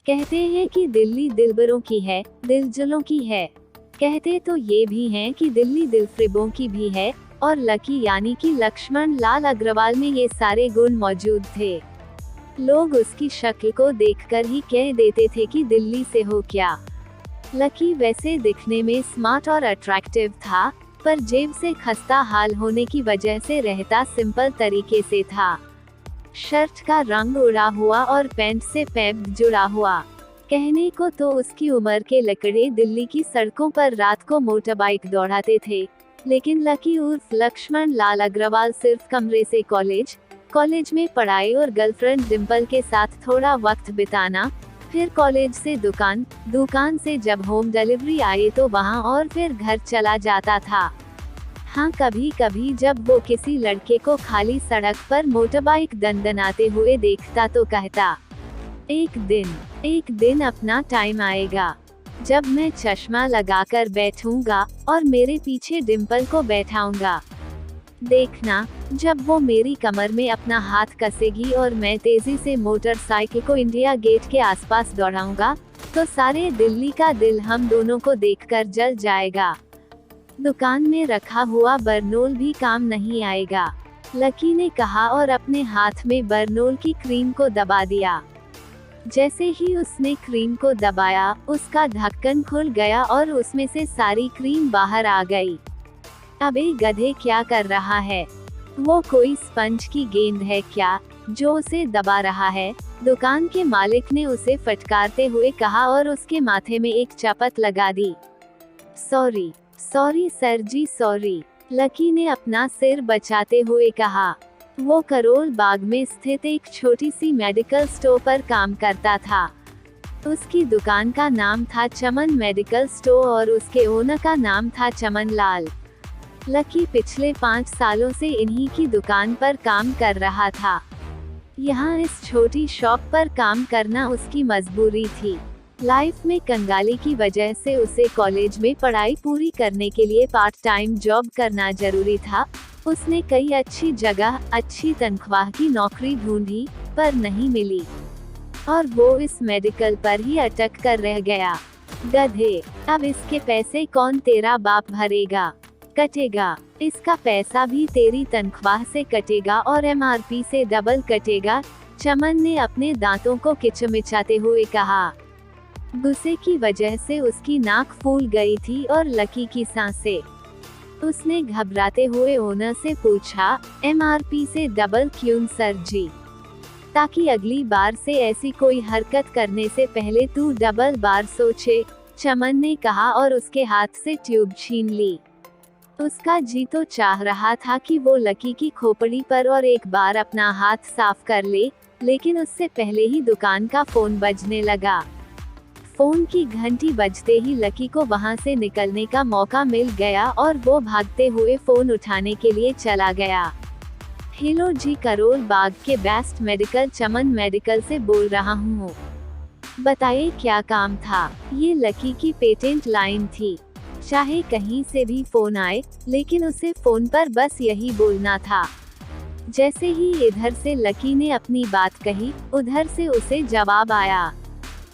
कहते हैं कि दिल्ली दिलबरों की है, दिलजलों की है। कहते तो ये भी हैं कि दिल्ली दिलफ्रेबों की भी है, और लकी यानी कि लक्ष्मण लाल अग्रवाल में ये सारे गुण मौजूद थे। लोग उसकी शक्ल को देखकर ही कह देते थे कि दिल्ली से हो क्या। लकी वैसे दिखने में स्मार्ट और अट्रैक्टिव था, पर जेब से खस्ता हाल होने की वजह से रहता सिंपल तरीके से था। शर्ट का रंग उड़ा हुआ और पैंट से पैप जुड़ा हुआ। कहने को तो उसकी उम्र के लकड़े दिल्ली की सड़कों पर रात को मोटरबाइक दौड़ाते थे, लेकिन लकी उर्फ लक्ष्मण लाल अग्रवाल सिर्फ कमरे से कॉलेज में पढ़ाई और गर्लफ्रेंड डिम्पल के साथ थोड़ा वक्त बिताना, फिर कॉलेज से दुकान से जब होम डिलीवरी आए तो वहां और फिर घर चला जाता था। हाँ, कभी कभी जब वो किसी लड़के को खाली सड़क पर मोटरबाइक दनदनाते हुए देखता तो कहता, एक दिन अपना टाइम आएगा जब मैं चश्मा लगाकर बैठूंगा और मेरे पीछे डिम्पल को बैठाऊंगा। देखना, जब वो मेरी कमर में अपना हाथ कसेगी और मैं तेजी से मोटरसाइकिल को इंडिया गेट के आसपास दौड़ाऊंगा, तो सारे दिल्ली का दिल हम दोनों को देखकर जल जाएगा। दुकान में रखा हुआ बरनोल भी काम नहीं आएगा, लकी ने कहा और अपने हाथ में बरनोल की क्रीम को दबा दिया। जैसे ही उसने क्रीम को दबाया, उसका ढक्कन खुल गया और उसमें से सारी क्रीम बाहर आ गई। अबे गधे, क्या कर रहा है? वो कोई स्पंज की गेंद है क्या जो उसे दबा रहा है? दुकान के मालिक ने उसे फटकारते हुए कहा और उसके माथे में एक चपत लगा दी। सॉरी सर जी, सॉरी, लकी ने अपना सिर बचाते हुए कहा। वो करोल बाग में स्थित एक छोटी सी मेडिकल स्टोर पर काम करता था। उसकी दुकान का नाम था चमन मेडिकल स्टोर और उसके ओनर का नाम था चमन लाल। लकी पिछले 5 सालों से इन्हीं की दुकान पर काम कर रहा था। यहाँ इस छोटी शॉप पर काम करना उसकी मजबूरी थी। लाइफ में कंगाली की वजह से उसे कॉलेज में पढ़ाई पूरी करने के लिए पार्ट टाइम जॉब करना जरूरी था। उसने कई अच्छी जगह अच्छी तनख्वाह की नौकरी ढूंढी, पर नहीं मिली और वो इस मेडिकल पर ही अटक कर रह गया। गधे, अब इसके पैसे कौन तेरा बाप भरेगा? कटेगा, इसका पैसा भी तेरी तनख्वाह से कटेगा और MRP से डबल कटेगा, चमन ने अपने दांतों को किचमिचाते हुए कहा। गुस्से की वजह से उसकी नाक फूल गई थी और लकी की सांसें। उसने घबराते हुए ओनर से पूछा, MRP से डबल क्यों सर जी? ताकि अगली बार से ऐसी कोई हरकत करने से पहले तू डबल बार सोचे, चमन ने कहा और उसके हाथ से ट्यूब छीन ली। उसका जी तो चाह रहा था कि वो लकी की खोपड़ी पर और एक बार अपना हाथ साफ कर ले, लेकिन उससे पहले ही दुकान का फोन बजने लगा। फोन की घंटी बजते ही लकी को वहां से निकलने का मौका मिल गया और वो भागते हुए फोन उठाने के लिए चला गया। हेलो जी, करोल बाग के बेस्ट मेडिकल चमन मेडिकल से बोल रहा हूँ। बताइए क्या काम था? ये लकी की पेटेंट लाइन थी। चाहे कहीं से भी फोन आए, लेकिन उसे फोन पर बस यही बोलना था। जैसे ही इधर से लकी ने अपनी बात कही, उधर से उसे जवाब आया।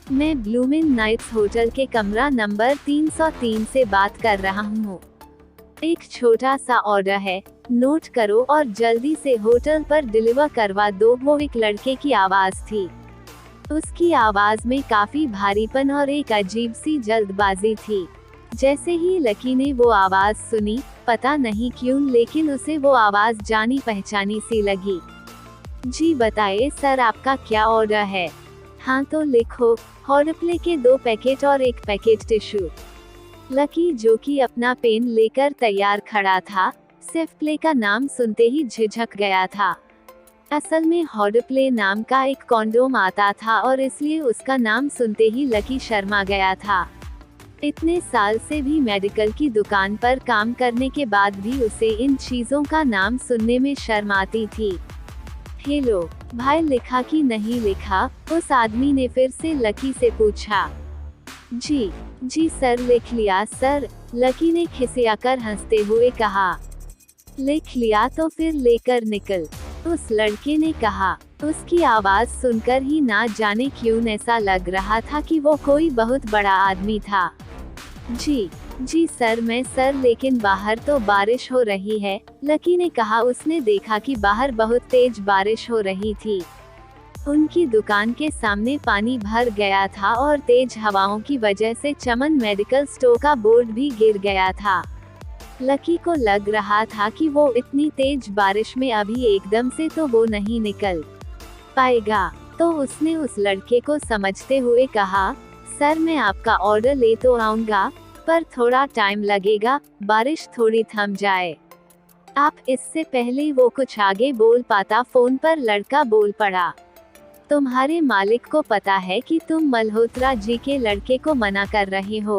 मैं ब्लूमिन नाइट्स होटल के कमरा नंबर 303 से बात कर रहा हूँ। एक छोटा सा ऑर्डर है, नोट करो और जल्दी से होटल पर डिलीवर करवा दो। वो एक लड़के की आवाज थी। उसकी आवाज में काफी भारीपन और एक अजीब सी जल्दबाजी थी। जैसे ही लकी ने वो आवाज सुनी, पता नहीं क्यों, लेकिन उसे वो आवाज जानी पहचानी सी लगी। जी बताइए सर, आपका क्या ऑर्डर है? हाँ तो लिखो, हॉर्डप्ले के 2 पैकेट और 1 पैकेट टिश्यू। लकी, जो कि अपना पेन लेकर तैयार खड़ा था, सिर्फ प्ले का नाम सुनते ही झिझक गया था। असल में हॉर्डप्ले नाम का एक कॉन्डोम आता था और इसलिए उसका नाम सुनते ही लकी शर्मा गया था। इतने साल से भी मेडिकल की दुकान पर काम करने के बाद भी उसे इन चीजों का नाम सुनने में शर्म आती थी। हेलो भाई, लिखा कि नहीं लिखा? उस आदमी ने फिर से लकी से पूछा। जी सर, लिख लिया सर, लकी ने खिसियाकर हंसते हुए कहा। लिख लिया तो फिर लेकर निकल। उस लड़के ने कहा। उसकी आवाज सुनकर ही ना जाने क्यों ऐसा लग रहा था कि वो कोई बहुत बड़ा आदमी था। जी सर, मैं सर, लेकिन बाहर तो बारिश हो रही है, लकी ने कहा। उसने देखा कि बाहर बहुत तेज बारिश हो रही थी। उनकी दुकान के सामने पानी भर गया था और तेज हवाओं की वजह से चमन मेडिकल स्टोर का बोर्ड भी गिर गया था। लकी को लग रहा था कि वो इतनी तेज बारिश में अभी एकदम से तो वो नहीं निकल पाएगा, तो उसने उस लड़के को समझते हुए कहा, सर मैं आपका ऑर्डर ले तो आऊंगा, पर थोड़ा टाइम लगेगा, बारिश थोड़ी थम जाए। आप इससे पहले वो कुछ आगे बोल पाता, फोन पर लड़का बोल पड़ा, तुम्हारे मालिक को पता है कि तुम मल्होत्रा जी के लड़के को मना कर रहे हो,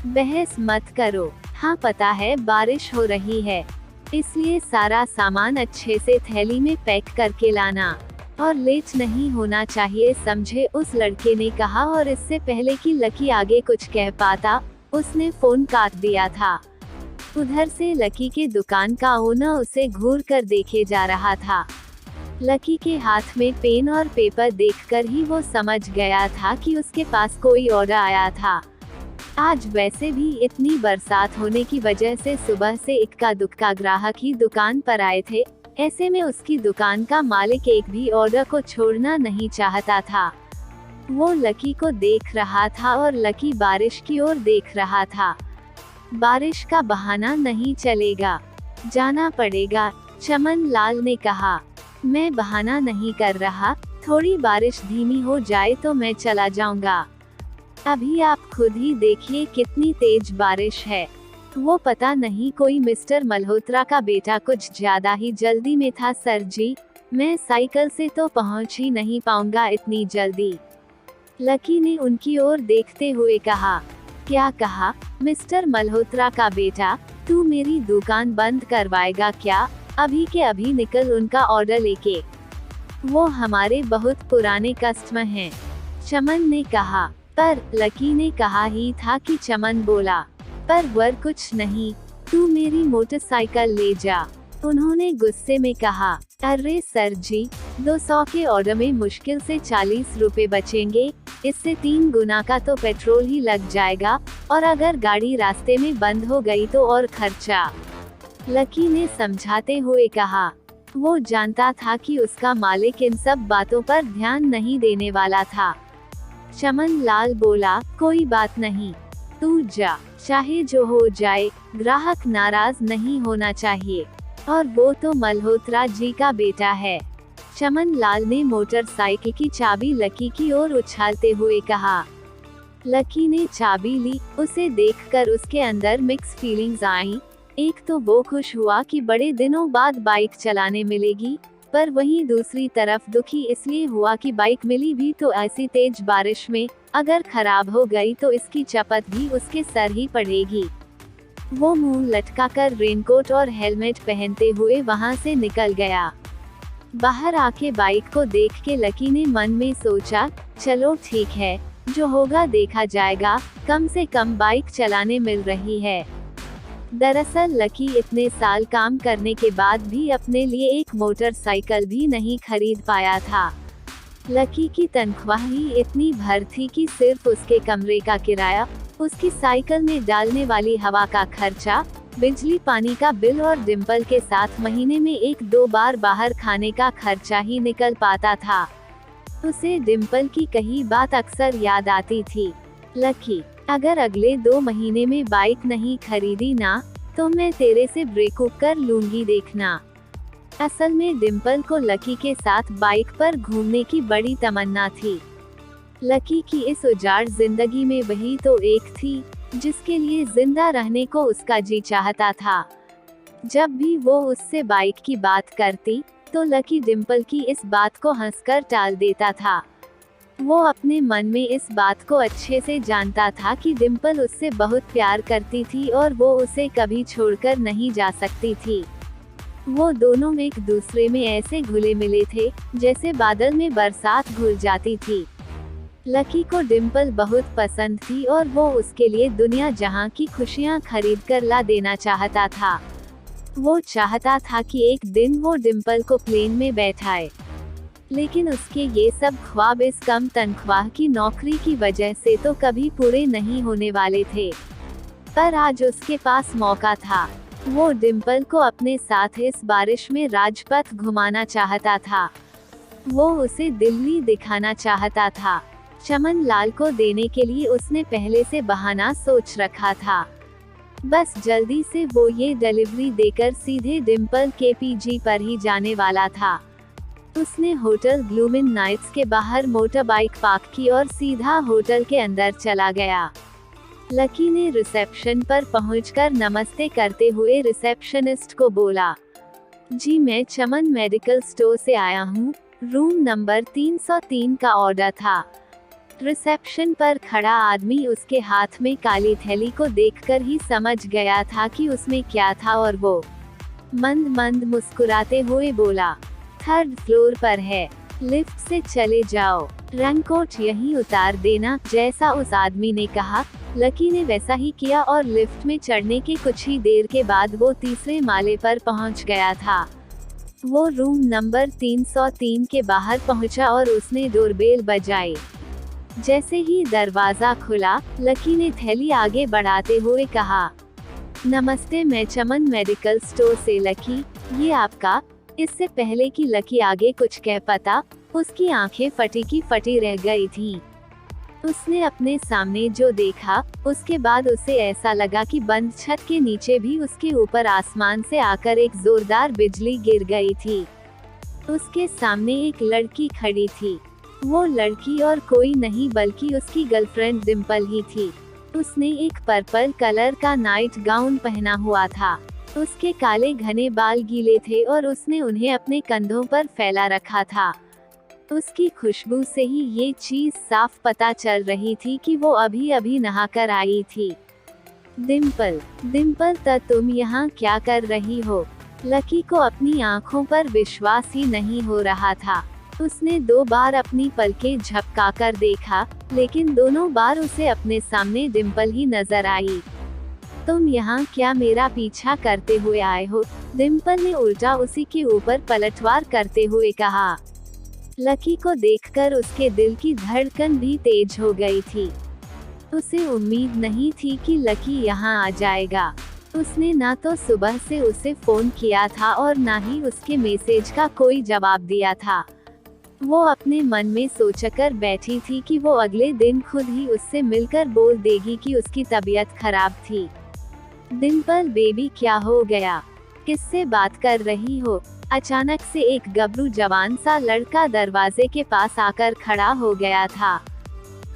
बहस मत करो। हाँ पता है बारिश हो रही है, इसलिए सारा सामान अच्छे से थैली में पैक करके लाना, और लेट नहीं होना चाहिए, समझे, उस लड़के ने कहा। और इससे पहले कि लकी आगे कुछ कह पाता, उसने फोन काट दिया था। उधर से लकी के दुकान का ओनर उसे घूर कर देखे जा रहा था। लकी के हाथ में पेन और पेपर देखकर ही वो समझ गया था कि उसके पास कोई ऑर्डर आया था। आज वैसे भी इतनी बरसात होने की वजह से सुबह से इक्का दुक्का ग्राहक ही दुकान पर आए थे। ऐसे में उसकी दुकान का मालिक एक भी ऑर्डर को छोड़ना नहीं चाहता था। वो लकी को देख रहा था और लकी बारिश की ओर देख रहा था। बारिश का बहाना नहीं चलेगा, जाना पड़ेगा, चमन लाल ने कहा। मैं बहाना नहीं कर रहा, थोड़ी बारिश धीमी हो जाए तो मैं चला जाऊंगा। अभी आप खुद ही देखिए कितनी तेज बारिश है। वो पता नहीं कोई मिस्टर मल्होत्रा का बेटा कुछ ज्यादा ही जल्दी में था। सर जी, मैं साइकिल से तो पहुंच ही नहीं पाऊंगा इतनी जल्दी, लकी ने उनकी ओर देखते हुए कहा। क्या कहा? मिस्टर मल्होत्रा का बेटा, तू मेरी दुकान बंद करवाएगा क्या? अभी के अभी निकल उनका ऑर्डर लेके, वो हमारे बहुत पुराने कस्टमर हैं, चमन ने कहा। पर लकी ने कहा ही था कि चमन बोला, पर वर कुछ नहीं, तू मेरी मोटरसाइकिल ले जा, उन्होंने गुस्से में कहा। अरे सर जी, 200 के ऑर्डर में मुश्किल से 40 रुपए बचेंगे, इससे 3 गुना का तो पेट्रोल ही लग जाएगा, और अगर गाड़ी रास्ते में बंद हो गई तो और खर्चा, लकी ने समझाते हुए कहा। वो जानता था कि उसका मालिक इन सब बातों पर ध्यान नहीं देने वाला था। चमन लाल बोला, कोई बात नहीं, तू जा, चाहे जो हो जाए, ग्राहक नाराज नहीं होना चाहिए, और वो तो मल्होत्रा जी का बेटा है। चमन लाल ने मोटरसाइकिल की चाबी लकी की ओर उछालते हुए कहा। लकी ने चाबी ली। उसे देखकर उसके अंदर मिक्स फीलिंग्स आई। एक तो वो खुश हुआ कि बड़े दिनों बाद बाइक चलाने मिलेगी, पर वहीं दूसरी तरफ दुखी इसलिए हुआ कि बाइक मिली भी तो ऐसी तेज बारिश में, अगर खराब हो गई तो इसकी चपत भी उसके सर ही पड़ेगी। वो मुंह लटकाकर रेनकोट और हेलमेट पहनते हुए वहां से निकल गया। बाहर आके बाइक को देख के लकी ने मन में सोचा, चलो ठीक है, जो होगा देखा जाएगा, कम से कम बाइक चलाने मिल रही है। दरअसल लकी इतने साल काम करने के बाद भी अपने लिए एक मोटरसाइकिल भी नहीं खरीद पाया था। लकी की तनख्वाह ही इतनी भर थी कि सिर्फ उसके कमरे का किराया, उसकी साइकिल में डालने वाली हवा का खर्चा, बिजली पानी का बिल और डिम्पल के साथ महीने में 1-2 बार बाहर खाने का खर्चा ही निकल पाता था। उसे डिम्पल की कही बात अक्सर याद आती थी। लकी, अगर अगले 2 महीने में बाइक नहीं खरीदी ना, तो मैं तेरे से ब्रेकअप कर लूंगी देखना। असल में डिम्पल को लकी के साथ बाइक पर घूमने की बड़ी तमन्ना थी। लकी की इस उजाड़ जिंदगी में वही तो एक थी, जिसके लिए जिंदा रहने को उसका जी चाहता था। जब भी वो उससे बाइक की बात करती, तो लकी डिम्पल की इस बात को हंसकर टाल देता था। वो अपने मन में इस बात को अच्छे से जानता था कि डिम्पल उससे बहुत प्यार करती थी और वो उसे कभी छोड़कर नहीं जा सकती थी। वो दोनों एक दूसरे में ऐसे घुले मिले थे, जैसे बादल में बरसात घुल जाती थी। लकी को डिम्पल बहुत पसंद थी और वो उसके लिए दुनिया जहां की खुशियां खरीद कर ला देना चाहता था। वो चाहता था कि एक दिन वो डिम्पल को प्लेन में बैठाए, लेकिन उसके ये सब ख्वाब इस कम तनख्वाह की नौकरी की वजह से तो कभी पूरे नहीं होने वाले थे। पर आज उसके पास मौका था। वो डिम्पल को अपने साथ इस बारिश में राजपथ घुमाना चाहता था। वो उसे दिल्ली दिखाना चाहता था। चमन लाल को देने के लिए उसने पहले से बहाना सोच रखा था। बस जल्दी से वो ये डिलीवरी देकर सीधे डिम्पल के पीजी पर ही जाने वाला था। उसने होटल ग्लूमिन नाइट्स के बाहर मोटर बाइक पार्क की और सीधा होटल के अंदर चला गया। लकी ने रिसेप्शन पर पहुंचकर नमस्ते करते हुए रिसेप्शनिस्ट को बोला, जी मैं चमन मेडिकल स्टोर से आया हूँ, रूम नंबर 303 का ऑर्डर था। रिसेप्शन पर खड़ा आदमी उसके हाथ में काली थैली को देखकर ही समझ गया था कि उसमें क्या था और वो मंद मंद मुस्कुराते हुए बोला, थर्ड फ्लोर पर है, लिफ्ट से चले जाओ, रैनकोट यहीं उतार देना। जैसा उस आदमी ने कहा, लकी ने वैसा ही किया और लिफ्ट में चढ़ने के कुछ ही देर के बाद वो तीसरे माले पर पहुंच गया था। वो रूम नंबर 303 के बाहर पहुंचा और उसने डोरबेल बजाई। जैसे ही दरवाजा खुला, लकी ने थैली आगे बढ़ाते हुए कहा, नमस्ते मैं चमन मेडिकल स्टोर से लकी, ये आपका। इससे पहले कि लकी आगे कुछ कह पाता, उसकी आंखें फटी की फटी रह गई थीं। उसने अपने सामने जो देखा, उसके बाद उसे ऐसा लगा कि बंद छत के नीचे भी उसके ऊपर आसमान से आकर एक जोरदार बिजली गिर गई थी। उसके सामने एक लड़की खड़ी थी। वो लड़की और कोई नहीं बल्कि उसकी गर्लफ्रेंड डिम्पल ही थी। उसने एक पर्पल कलर का नाइट गाउन पहना हुआ था। उसके काले घने बाल गीले थे और उसने उन्हें अपने कंधों पर फैला रखा था। उसकी खुशबू से ही ये चीज साफ पता चल रही थी कि वो अभी अभी नहाकर आई थी। डिम्पल, डिम्पल तुम यहाँ क्या कर रही हो? लकी को अपनी आंखों पर विश्वास ही नहीं हो रहा था। उसने 2 बार अपनी पलकें झपकाकर देखा, लेकिन दोनों बार उसे अपने सामने डिम्पल ही नजर आई। तुम यहाँ क्या मेरा पीछा करते हुए आए हो? डिम्पल ने उल्टा उसी के ऊपर पलटवार करते हुए कहा। लकी को देखकर उसके दिल की धड़कन भी तेज हो गई थी। उसे उम्मीद नहीं थी कि लकी यहाँ आ जाएगा। उसने ना तो सुबह से उसे फोन किया था और ना ही उसके मैसेज का कोई जवाब दिया था। वो अपने मन में सोचकर बैठी थी कि वो अगले दिन खुद ही उससे मिलकर बोल देगी कि उसकी तबीयत खराब थी। डिम्पल बेबी क्या हो गया? किससे बात कर रही हो? अचानक से एक गबरू जवान सा लड़का दरवाजे के पास आकर खड़ा हो गया था।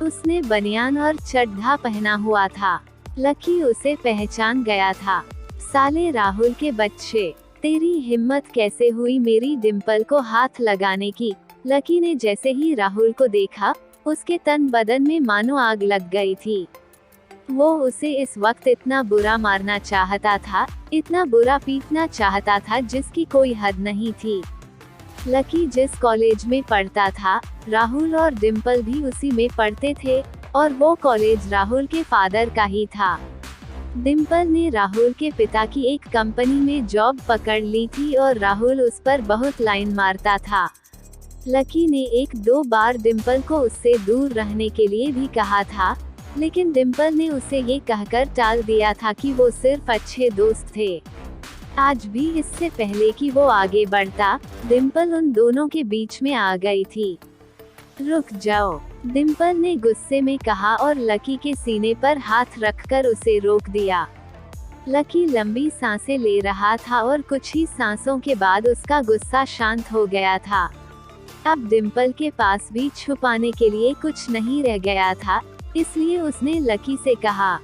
उसने बनियान और चड्ढा पहना हुआ था। लकी उसे पहचान गया था। साले राहुल के बच्चे, तेरी हिम्मत कैसे हुई मेरी डिम्पल को हाथ लगाने की? लकी ने जैसे ही राहुल को देखा, उसके तन बदन में मानो आग लग गई थी। वो उसे इस वक्त इतना बुरा मारना चाहता था, इतना बुरा पीटना चाहता था जिसकी कोई हद नहीं थी। लकी जिस कॉलेज में पढ़ता था, राहुल और डिम्पल भी उसी में पढ़ते थे और वो कॉलेज राहुल के फादर का ही था। डिम्पल ने राहुल के पिता की एक कंपनी में जॉब पकड़ ली थी और राहुल उस पर बहुत लाइन मारता था। लकी ने 1-2 बार डिम्पल को उससे दूर रहने के लिए भी कहा था, लेकिन डिम्पल ने उसे ये कहकर टाल दिया था कि वो सिर्फ अच्छे दोस्त थे। आज भी इससे पहले कि वो आगे बढ़ता, डिम्पल उन दोनों के बीच में आ गई थी। रुक जाओ, डिम्पल ने गुस्से में कहा और लकी के सीने पर हाथ रखकर उसे रोक दिया। लकी लंबी सांसें ले रहा था और कुछ ही सांसों के बाद उसका गुस्सा शांत हो गया था। अब डिम्पल के पास भी छुपाने के लिए कुछ नहीं रह गया था, इसलिए उसने लकी से कहा,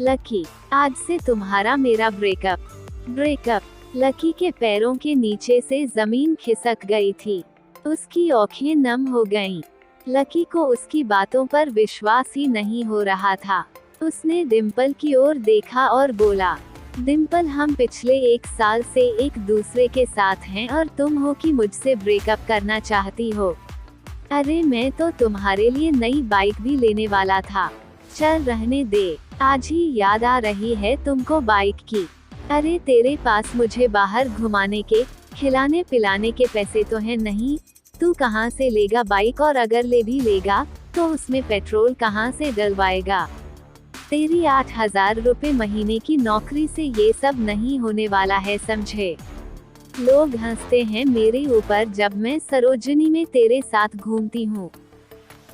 लकी, आज से तुम्हारा मेरा ब्रेकअप। लकी के पैरों के नीचे से जमीन खिसक गई थी। उसकी आंखें नम हो गईं। लकी को उसकी बातों पर विश्वास ही नहीं हो रहा था। उसने डिम्पल की ओर देखा और बोला, डिम्पल, हम पिछले 1 साल से एक दूसरे के साथ हैं और तुम हो कि मुझसे ब्रेकअप करना चाहती हो। अरे मैं तो तुम्हारे लिए नई बाइक भी लेने वाला था। चल रहने दे, आज ही याद आ रही है तुमको बाइक की। अरे तेरे पास मुझे बाहर घुमाने के, खिलाने पिलाने के पैसे तो हैं नहीं, तू कहाँ से लेगा बाइक, और अगर ले भी लेगा तो उसमें पेट्रोल कहाँ से डलवाएगा। तेरी 8,000 रुपए महीने की नौकरी से ये सब नहीं होने वाला है, समझे। लोग हंसते हैं मेरे ऊपर जब मैं सरोजनी में तेरे साथ घूमती हूँ।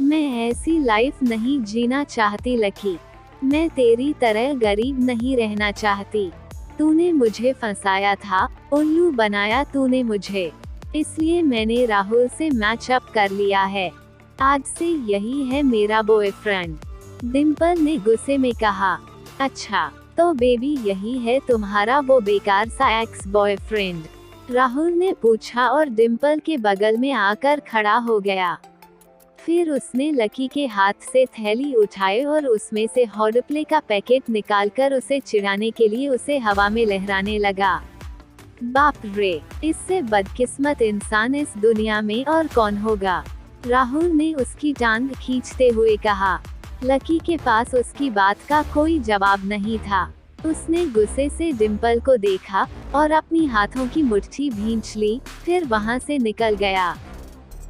मैं ऐसी लाइफ नहीं जीना चाहती लकी, मैं तेरी तरह गरीब नहीं रहना चाहती। तूने मुझे फंसाया था, उल्लू बनाया तूने मुझे, इसलिए मैंने राहुल से मैच अप कर लिया है। आज से यही है मेरा बॉयफ्रेंड। डिम्पल ने गुस्से में कहा। अच्छा, तो बेबी यही है तुम्हारा वो बेकार सा एक्स बॉयफ्रेंड? राहुल ने पूछा और डिम्पल के बगल में आकर खड़ा हो गया। फिर उसने लकी के हाथ से थैली उठाए और उसमें से हॉटप्ले का पैकेट निकालकर उसे चिढ़ाने के लिए उसे हवा में लहराने लगा। बाप रे, इससे बदकिस्मत इंसान इस दुनिया में और कौन होगा। राहुल ने उसकी टांग खींचते हुए कहा। लकी के पास उसकी बात का कोई जवाब नहीं था। उसने गुस्से से डिम्पल को देखा और अपनी हाथों की मुट्ठी भींच ली, फिर वहां से निकल गया।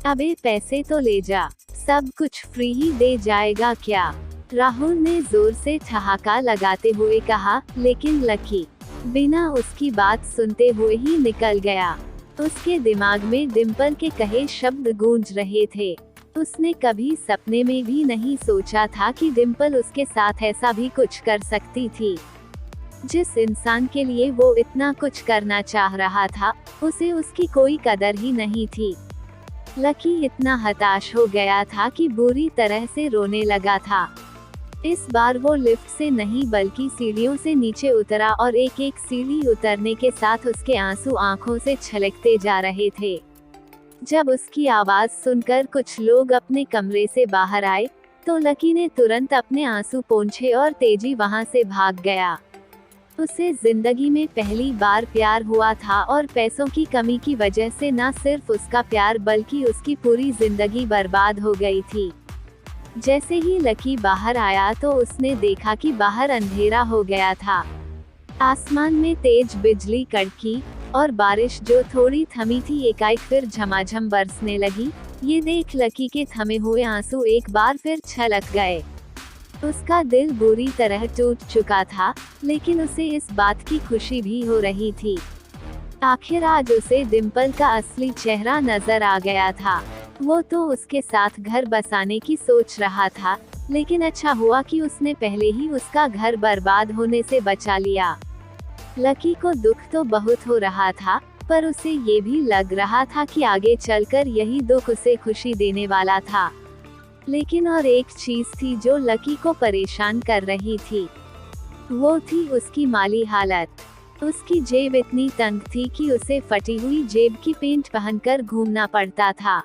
अबे पैसे तो ले जा, सब कुछ फ्री ही दे जाएगा क्या? राहुल ने जोर से ठहाका लगाते हुए कहा, लेकिन लकी बिना उसकी बात सुनते हुए ही निकल गया। उसके दिमाग में डिम्पल के कहे शब्द गूंज रहे थे। उसने कभी सपने में भी नहीं सोचा था कि डिम्पल उसके साथ ऐसा भी कुछ कर सकती थी। जिस इंसान के लिए वो इतना कुछ करना चाह रहा था, उसे उसकी कोई कदर ही नहीं थी। लकी इतना हताश हो गया था कि बुरी तरह से रोने लगा था। इस बार वो लिफ्ट से नहीं बल्कि सीढ़ियों से नीचे उतरा और एक एक सीढ़ी उतरने के साथ उसके आंसू आंखों से छलकते जा रहे थे। जब उसकी आवाज सुनकर कुछ लोग अपने कमरे से बाहर आए, तो लकी ने तुरंत अपने आंसू पोंछे और तेजी वहां से भाग गया। उसे जिंदगी में पहली बार प्यार हुआ था और पैसों की कमी की वजह से न सिर्फ उसका प्यार बल्कि उसकी पूरी जिंदगी बर्बाद हो गई थी। जैसे ही लकी बाहर आया तो उसने देखा कि बाहर अंधेरा हो गया था। आसमान में तेज बिजली कड़की और बारिश जो थोड़ी थमी थी एकाएक फिर झमाझम बरसने लगी। ये देख लकी के थमे हुए आंसू एक बार फिर छलक गए। उसका दिल बुरी तरह टूट चुका था, लेकिन उसे इस बात की खुशी भी हो रही थी। आखिर आज उसे डिम्पल का असली चेहरा नजर आ गया था। वो तो उसके साथ घर बसाने की सोच रहा था, लेकिन अच्छा हुआ कि उसने पहले ही उसका घर बर्बाद होने से बचा लिया। लकी को दुख तो बहुत हो रहा था, पर उसे ये भी लग रहा था कि आगे चलकर यही दुख उसे खुशी देने वाला था। लेकिन और एक चीज थी जो लकी को परेशान कर रही थी। वो थी उसकी माली हालत। उसकी जेब इतनी तंग थी कि उसे फटी हुई जेब की पेंट पहनकर घूमना पड़ता था।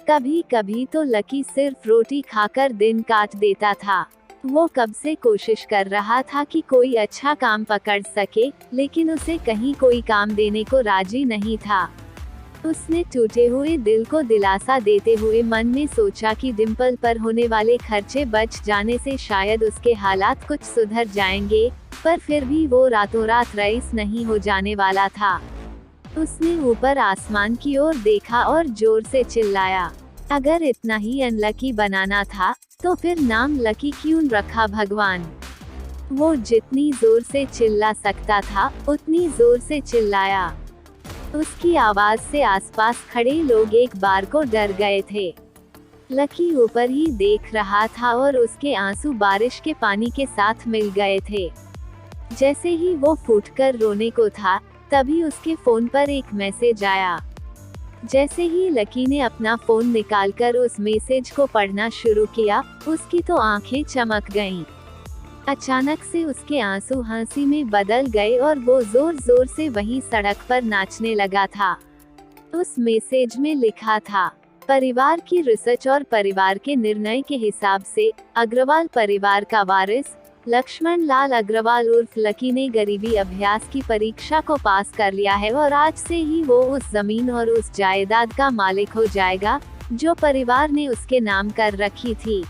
कभी कभी तो लकी सिर्फ रोटी खाकर दिन काट देता था। वो कब से कोशिश कर रहा था कि कोई अच्छा काम पकड़ सके, लेकिन उसे कहीं कोई काम देने को राजी नहीं था। उसने टूटे हुए दिल को दिलासा देते हुए मन में सोचा कि डिम्पल पर होने वाले खर्चे बच जाने से शायद उसके हालात कुछ सुधर जाएंगे, पर फिर भी वो रातों रात रईस नहीं हो जाने वाला था। उसने ऊपर आसमान की ओर देखा और जोर से चिल्लाया, अगर इतना ही अनलकी बनाना था तो फिर नाम लकी क्यों रखा भगवान। वो जितनी जोर से चिल्ला सकता था उतनी जोर से चिल्लाया। उसकी आवाज से आसपास खड़े लोग एक बार को डर गए थे। लकी ऊपर ही देख रहा था और उसके आंसू बारिश के पानी के साथ मिल गए थे। जैसे ही वो फूटकर रोने को था, तभी उसके फोन पर एक मैसेज आया। जैसे ही लकी ने अपना फोन निकालकर उस मैसेज को पढ़ना शुरू किया, उसकी तो आंखें चमक गईं। अचानक से उसके आंसू हंसी में बदल गए और वो जोर जोर से वहीं सड़क पर नाचने लगा था। उस मैसेज में लिखा था, परिवार की रिसर्च और परिवार के निर्णय के हिसाब से अग्रवाल परिवार का वारिस लक्ष्मण लाल अग्रवाल उर्फ लकी ने गरीबी अभ्यास की परीक्षा को पास कर लिया है और आज से ही वो उस जमीन और उस जायदाद का मालिक हो जाएगा जो परिवार ने उसके नाम कर रखी थी।